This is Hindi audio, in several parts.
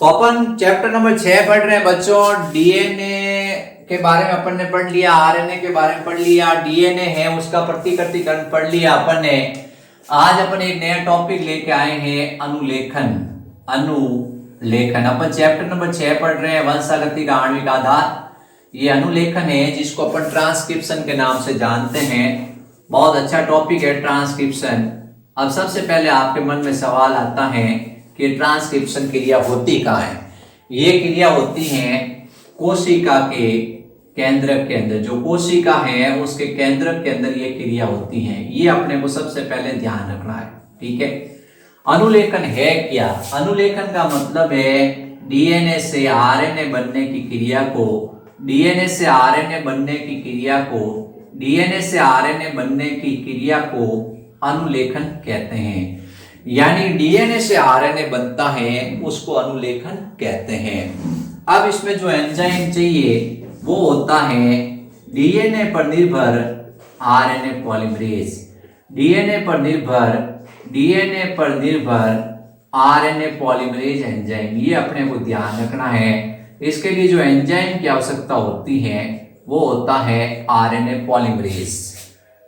तो अपन चैप्टर नंबर 6 पढ़ रहे हैं बच्चों। डीएनए के बारे में अपन ने पढ़ लिया, आरएनए के बारे में पढ़ लिया, डीएनए है उसका प्रतिकृतिकरण पढ़ लिया अपन ने। आज अपन एक नया टॉपिक लेके आए हैं, अनुलेखन। अनुलेखन अपन चैप्टर नंबर 6 पढ़ रहे हैं, वंशागति का आणविक आधार। ये अनुलेखन है जिसको अपन ट्रांसक्रिप्शन के नाम से जानते हैं। बहुत अच्छा टॉपिक है ट्रांसक्रिप्शन। अब सबसे पहले आपके मन में सवाल आता है कि ट्रांसक्रिप्शन क्रिया होती कहाँ है। ये क्रिया होती है कोशिका के केंद्रक के अंदर। जो कोशिका है उसके केंद्रक के अंदर ये क्रिया होती है। ये अपने को सबसे पहले ध्यान रखना है, ठीक है। अनुलेखन है क्या? अनुलेखन का मतलब है डीएनए से आरएनए बनने की क्रिया को, डीएनए से आरएनए बनने की क्रिया को, डीएनए से आरएनए बनने की क्रिया को अनुलेखन कहते हैं। यानी डीएनए से आरएनए बनता है उसको अनुलेखन कहते हैं। अब इसमें जो एंजाइम चाहिए वो होता है डीएनए पर निर्भर आरएनए पॉलीमरेज। डीएनए पर निर्भर आरएनए पॉलीमरेज एंजाइम, ये अपने को ध्यान रखना है। इसके लिए जो एंजाइम की आवश्यकता होती है वो होता है आरएनए पॉलीमरेज।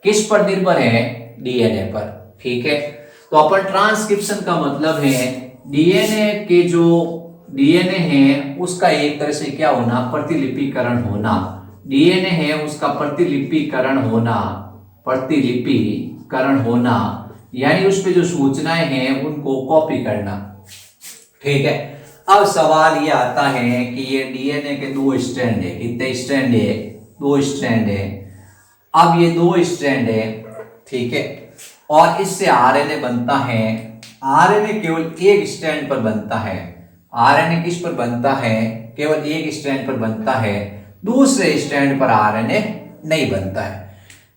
किस पर निर्भर है? डीएनए पर, ठीक है। तो अपन ट्रांसक्रिप्शन का मतलब है डीएनए के जो डीएनए है उसका एक तरह से क्या होना, प्रतिलिपिकरण होना। डीएनए है उसका प्रतिलिपिकरण होना, यानी उस पे जो सूचनाएं हैं उनको कॉपी करना, ठीक है। अब सवाल ये आता है कि ये डीएनए के दो स्ट्रैंड है। कितने स्ट्रैंड है? दो स्ट्रैंड है। अब ये दो स्ट्रैंड है, ठीक है, और इससे आरएनए बनता है। आरएनए केवल एक स्ट्रैंड पर बनता है। आरएनए किस पर बनता है? केवल एक स्ट्रैंड पर बनता है, दूसरे स्ट्रैंड पर आरएनए नहीं बनता है।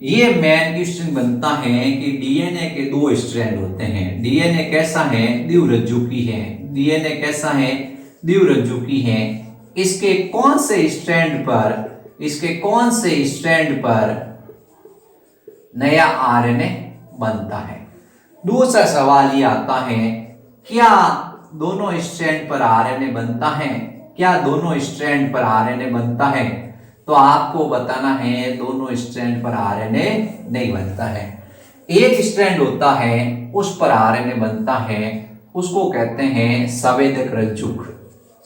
ये मेन क्वेश्चन बनता है कि डीएनए के दो स्ट्रैंड होते हैं। डीएनए कैसा है? द्विरज्जुकी है। डीएनए कैसा है? द्विरज्जुकी है। इसके कौन से स्ट्रैंड पर नया आरएनए बनता है? दूसरा सवाल ये आता है, क्या दोनों स्ट्रैंड पर आरएनए बनता है? क्या दोनों स्ट्रैंड पर आरएनए बनता है? तो आपको बताना है दोनों स्ट्रैंड पर आरएनए नहीं बनता है। एक स्ट्रैंड होता है उस पर आरएनए बनता है, उसको कहते हैं संवेदक रज्जुक।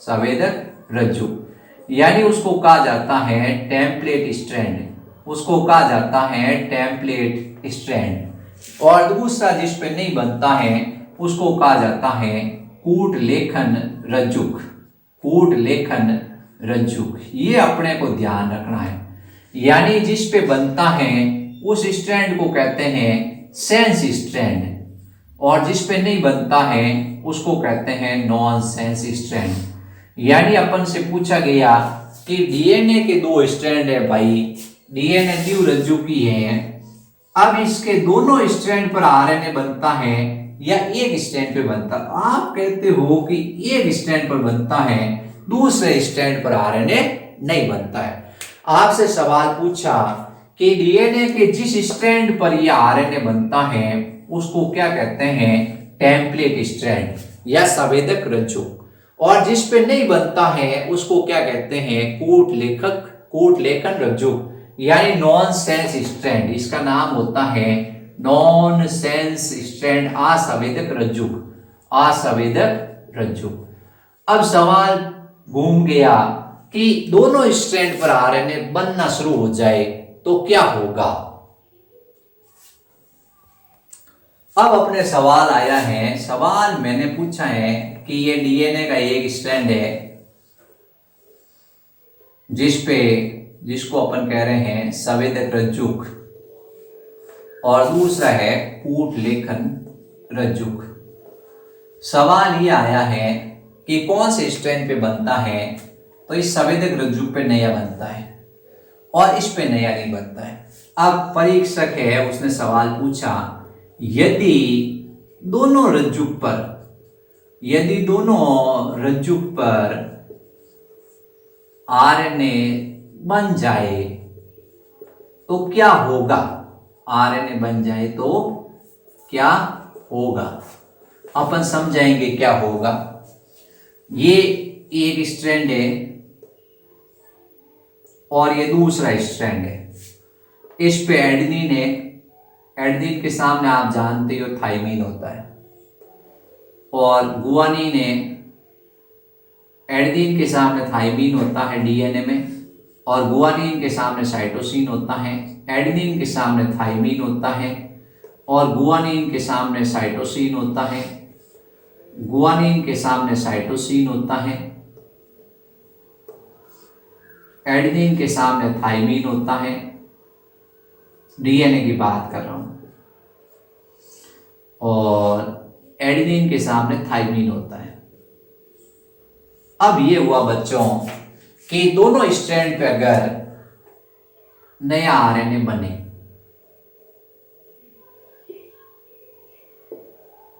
संवेदक रज्जुक यानी उसको कहा जाता है टेम्पलेट स्ट्रैंड। उसको कहा जाता है टेम्पलेट स्ट्रैंड। और दूसरा जिस पे नहीं बनता है उसको कहा जाता है कूटलेखन रज्जुक। कूटलेखन रज्जुक, ये अपने को ध्यान रखना है। यानी जिस पे बनता है उस स्ट्रैंड को कहते हैं सेंस स्ट्रैंड, और जिस पे नहीं बनता है उसको कहते हैं नॉन सेंस स्ट्रैंड। यानी अपन से पूछा गया कि डीएनए के दो स्ट्रैंड है भाई, डीएनए द्विरज्जुकी है। अब इसके दोनों स्ट्रैंड पर आरएनए बनता है या एक स्ट्रैंड पे बनता है? आप कहते हो कि एक स्ट्रैंड पर बनता है, दूसरे स्ट्रैंड पर आरएनए नहीं बनता है। आपसे सवाल पूछा कि डीएनए के जिस स्ट्रैंड पर यह आरएनए बनता है उसको क्या कहते हैं? टेम्पलेट स्ट्रैंड या संवेदक रज्जुक। और जिस पे नहीं बनता है उसको क्या कहते हैं? कूटलेखन रज्जुक, यानी नॉन सेंस स्ट्रैंड। इसका नाम होता है नॉन सेंस स्ट्रैंड, असंवेदक रज्जुक। अब सवाल घूम गया कि दोनों स्ट्रैंड पर आरएनए बनना शुरू हो जाए तो क्या होगा? अब अपने सवाल आया है, सवाल मैंने पूछा है कि ये डीएनए का एक स्ट्रैंड है जिसको अपन कह रहे हैं संवेदक रज्जुक, और दूसरा है कूटलेखन रज्जुक। सवाल ये आया है कि कौन से स्ट्रैंड पे बनता है? तो इस संवेदक रज्जुक पे नया बनता है और इस पे नया नहीं बनता है। अब परीक्षक है उसने सवाल पूछा, यदि दोनों रज्जुक पर आरएनए बन जाए तो क्या होगा? आरएनए बन जाए तो क्या होगा? अपन समझाएंगे क्या होगा। ये एक स्ट्रैंड है और ये दूसरा स्ट्रैंड है। इस पे एडेनिन है, एडेनिन के सामने आप जानते हो थाइमीन होता है, और गुआनिन है, एडेनिन के सामने थाइमीन होता है डीएनए में, और गुआनिन के सामने साइटोसिन होता है, एडेनिन के सामने थाइमीन होता है, और गुआनिन के सामने साइटोसिन होता है, गुआनिन के सामने साइटोसिन होता है, एडेनिन के सामने थाइमीन होता है। डीएनए की बात कर रहा हूं, और एडेनिन के सामने थाइमीन होता है। अब ये हुआ बच्चों कि दोनों स्ट्रैंड पे अगर नया आरएनए बने,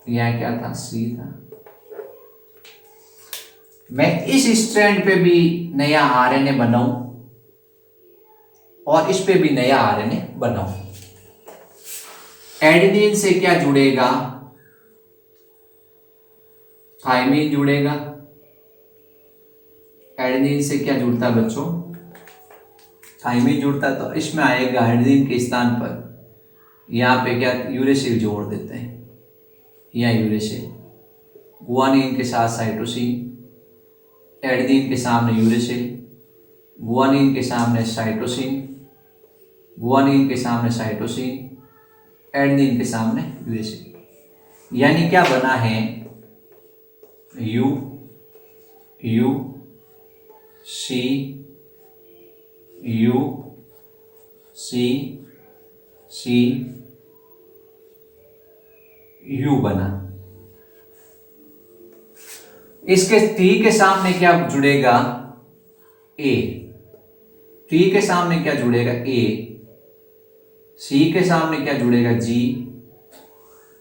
यह क्या था, सी था, मैं इस स्ट्रैंड पे भी नया आरएनए बनाऊं और इस पे भी नया आरएनए बनाऊं। एडेनिन से क्या जुड़ेगा, थाइमीन जुड़ेगा। एडेनिन से क्या जुड़ता है बच्चों, थाइमीन जुड़ता है, तो इसमें आएगा एडेनिन के स्थान पर यहां पे क्या यूरेसिल जोड़ देते हैं, या यूरेसिल। गुआनिन के साथ साइटोसिन, एडेनिन के सामने यूरेसिल, गुआनिन के सामने साइटोसिन, गुआनिन के सामने साइटोसिन, एडेनिन के सामने यूरेसिल। यानी क्या बना है, U U C U C C U बना। इसके टी के सामने क्या जुड़ेगा, ए। टी के सामने क्या जुड़ेगा, ए। सी के सामने क्या जुड़ेगा, जी।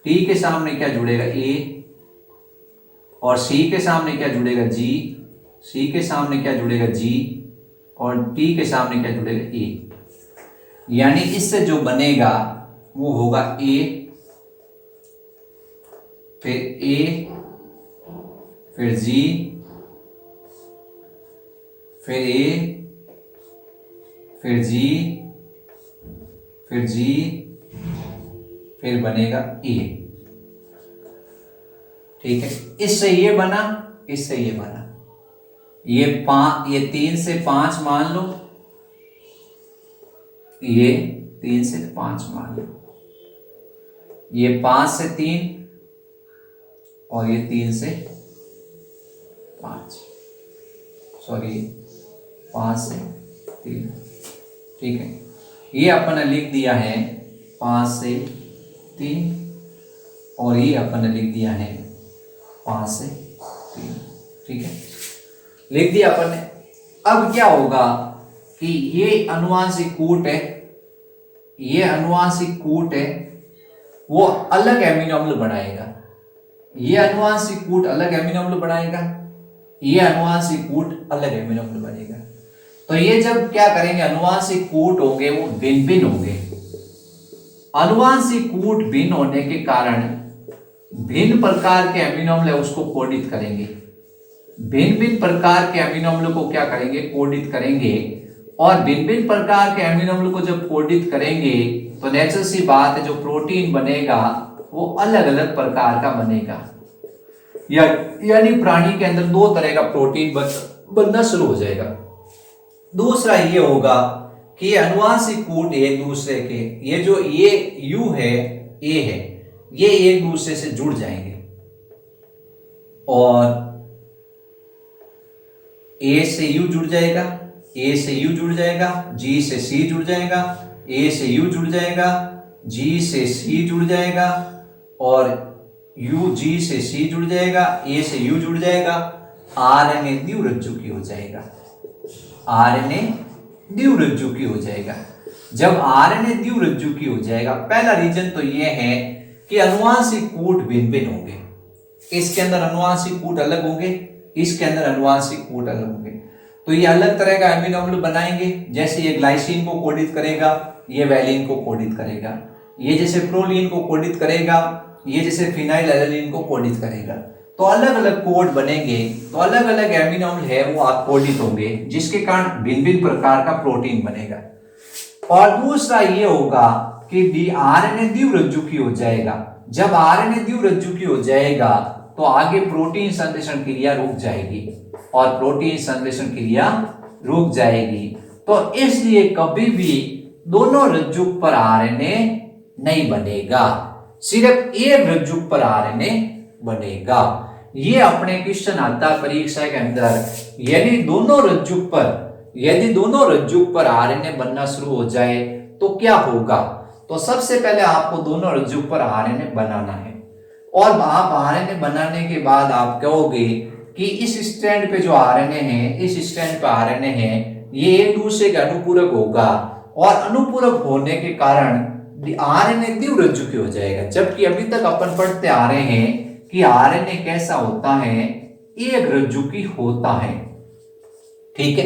टी के सामने क्या जुड़ेगा, ए। और सी के सामने क्या जुड़ेगा, जी। सी के सामने क्या जुड़ेगा, जी। और टी के सामने क्या जुड़ेगा, ए। यानी इससे जो बनेगा वो होगा ए, फिर ए, फिर जी, फिर ए, फिर जी, फिर जी, फिर बनेगा ए। ठीक है, इससे ये बना, इससे ये बना। ये 3 से 5 मान लो, ये 3 से 5 मान लो, ये 5 से 3, और ये 3 से 5, सॉरी 5 से 3। ठीक है, ये अपन ने लिख दिया है 5 से 3, और ये अपन ने लिख दिया है 5 से 3। ठीक है, लिख दिया अपन ने। अब क्या होगा कि ये अनुवांशिक कूट है, ये अनुवांशिक कूट है, वो अलग एमिनो अम्ल बनाएगा। ये अनुवांशिक कूट अलग एमिनो अम्ल बनाएगा, ये अनुवांशिक कूट अलग एमिनो अम्ल बनेगा। तो ये जब क्या करेंगे, अनुवांशिक कूट होंगे वो भिन्न भिन्न होंगे। अनुवांशिक कूट भिन्न होने के कारण भिन्न प्रकार के एमिनो अम्ल उसको कोडित करेंगे। भिन्न भिन्न प्रकार के एमिनो अम्ल को क्या करेंगे, कोडित करेंगे। और भिन्न भिन्न प्रकार के एमिनो अम्ल को जब कोडित करेंगे तो नेचुरल सी बात है, जो प्रोटीन बनेगा वो अलग अलग प्रकार का बनेगा। यानी प्राणी के अंदर 2 तरह का प्रोटीन बनना शुरू हो जाएगा। दूसरा ये होगा कि अनुवांशिक कूट एक दूसरे के, ये जो ये यू है, ए है, ये एक दूसरे से जुड़ जाएंगे, और ए से यू जुड़ जाएगा, ए से यू जुड़ जाएगा, जी से सी जुड़ जाएगा, ए से यू जुड़ जाएगा, जी से सी जुड़ जाएगा, और यू जी से सी जुड़ जाएगा, ए से यू जुड़ जाएगा। आरएनए द्विरज्जुकी हो जाएगा, आरएनए द्विरज्जुकी हो जाएगा। जब आरएनए द्विरज्जुकी हो जाएगा, पहला रीजन तो यह है कि अनुवांशिक कूट भिन्न भिन्न होंगे। इसके अंदर अनुवांशिक कूट अलग होंगे, इसके अंदर अनुवांशिक कूट अलग होंगे। तो ये अलग तरह का एमिनो अम्ल बनाएंगे। जैसे ये ग्लाइसिन को कोडित करेगा, ये वैलिन को कोडित करेगा, ये जैसे प्रोलीन को कोडित करेगा, ये जैसे फिनाइल एलानिन को कोडित करेगा। तो अलग अलग कोड बनेंगे, तो अलग अलग एमिनो अम्ल है वो आप कोडित होंगे, जिसके कारण भिन्न भिन्न प्रकार का प्रोटीन बनेगा। और दूसरा ये होगा कि आरएनए द्विरज्जुकी हो जाएगा। जब आरएनए द्विरज्जुकी हो जाएगा तो आगे प्रोटीन संश्लेषण क्रिया रुक जाएगी, और प्रोटीन संश्लेषण क्रिया रुक जाएगी, तो इसलिए कभी भी दोनों रज्जुक पर आरएनए नहीं बनेगा, सिर्फ एक रज्जुक पर आरएनए बनेगा। ये अपने क्वेश्चन आता है परीक्षा के अंदर, यदि दोनों रज्जुक पर आरएनए बनना शुरू हो जाए तो क्या होगा। तो सबसे पहले आपको दोनों रज्जुक पर आरएनए बनाना है, और आप आरएनए बनाने के बाद आप कहोगे कि इस स्ट्रैंड पे जो आरएनए है, इस स्ट्रैंड पे आरएनए है, ये एक दूसरे के अनुपूरक होगा, और अनुपूरक होने के कारण आरएनए द्विरज्जुकी हो जाएगा। जबकि अभी तक अपन पढ़ते आ रहे हैं कि आरएनए कैसा होता है, एक रज्जुकी होता है। ठीक है,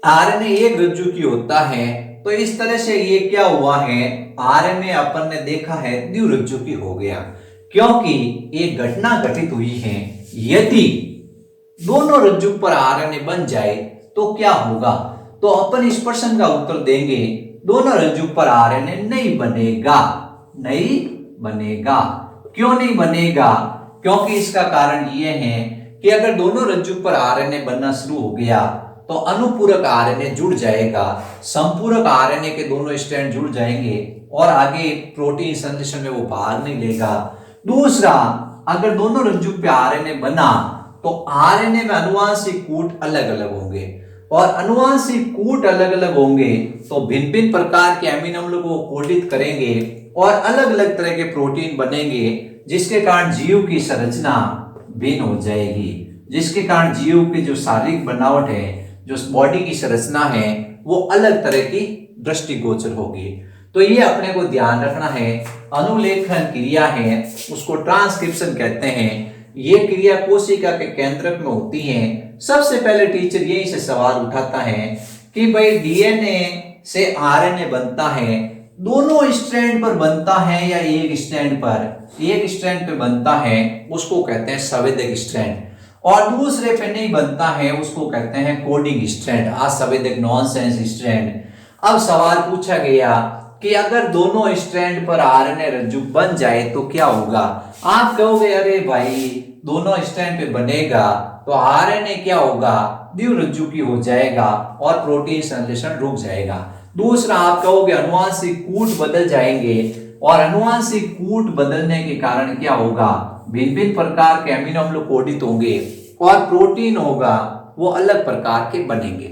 आरएनए एक रज्जुकी होता है। तो इस तरह से ये क्या हुआ है, आरएनए अपन ने देखा है द्विरज्जुकी हो गया, क्योंकि एक घटना घटित हुई है। यदि दोनों रज्जुक पर आरएनए बन जाए तो क्या होगा, तो अपन इस प्रश्न का उत्तर देंगे दोनों रज्जुक पर आरएनए नहीं बनेगा। नहीं बनेगा। क्यों नहीं बनेगा, क्योंकि इसका कारण यह है कि अगर दोनों रज्जुक पर आरएनए बनना शुरू हो गया तो अनुपूरक आरएनए जुड़ जाएगा, संपूरक आरएनए के दोनों स्ट्रैंड जुड़ जाएंगे, और आगे प्रोटीन संश्लेषण में वो भाग नहीं लेगा। दूसरा, अगर दोनों रज्जुक पे आरएनए बना तो आरएनए में अनुवांशिक कूट अलग अलग होंगे, और अनुवांशिक कूट अलग अलग होंगे तो भिन्न भिन्न प्रकार के अमीनो अम्लों को कोडित करेंगे, और अलग अलग तरह के प्रोटीन बनेंगे, जिसके कारण जीव की संरचना भिन्न हो जाएगी, जिसके कारण जीव की जो शारीरिक बनावट है, जो बॉडी की संरचना है, वो अलग तरह की दृष्टिगोचर होगी। तो ये अपने को ध्यान रखना है। अनुलेखन क्रिया है, उसको ट्रांसक्रिप्शन कहते हैं। ये क्रिया कोशिका के केंद्रक में होती है। सबसे पहले टीचर यही से सवाल उठाता है कि भाई डीएनए से आरएनए बनता है, दोनों स्ट्रैंड पर बनता है या एक स्ट्रैंड पर? एक स्ट्रैंड पे बनता है, उसको कहते हैं संवेदक स्ट्रैंड, और दूसरे पे नहीं बनता है, उसको कहते हैं कोडिंग स्ट्रैंड, असंवेदक नॉनसेंस स्ट्रैंड। अब सवाल पूछा गया कि अगर दोनों स्ट्रैंड पर आरएनए रज्जुक बन जाए तो क्या होगा। आप कहोगे अरे भाई दोनों स्ट्रैंड पे बनेगा तो आरएनए क्या होगा, द्विरज्जुकी हो जाएगा और प्रोटीन संश्लेषण रुक जाएगा। दूसरा, आप कहोगे अनुवांशिक कूट बदल जाएंगे, और अनुवांशिक कूट बदलने के कारण क्या होगा, भिन्न भिन्न प्रकार के अमीनो अम्ल कोडित होंगे, और प्रोटीन होगा वो अलग प्रकार के बनेंगे।